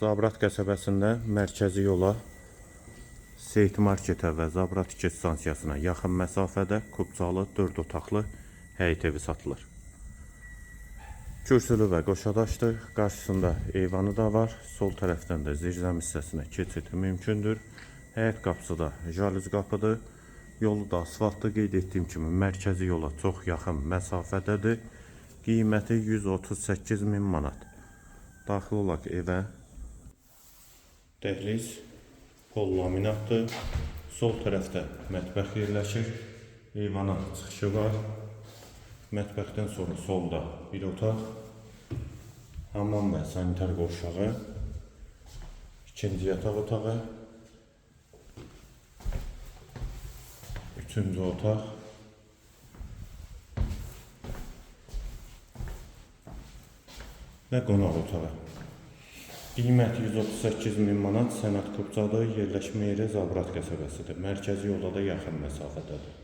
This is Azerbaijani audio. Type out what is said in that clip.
Zabrat qəsəbəsində mərkəzi yola, Seyit Marketə və Zabrat 2 stansiyasına yaxın məsafədə kubcalı 4 otaqlı həyət evi satılır. Kürsülü və qoşadaşdır. Qarşısında eyvanı da var. Sol tərəfdən də zirzəm hissəsinə keçid mümkündür. Həyət qapısı da jalüz qapıdır. Yolu da asfaltdır. Qeyd etdiyim kimi mərkəzi yola çox yaxın məsafədədir. Qiyməti 138 min manat. Daxil olaq evə. Dəhliz pol laminatdır. Sol tərəfdə mətbəx yerləşir. Eyvana çıxışı var. Mətbəxdən sonra solda bir otaq, hamam və sanitar qovşağı, ikinci yataq otağı, üçüncü otaq, və qonaq otağı. Qiyməti 138 min manat, sənət kubcadır, yerləşmə yeri Zabrat qəsəbəsidir. Mərkəzi yolda da yaxın məsafədədir.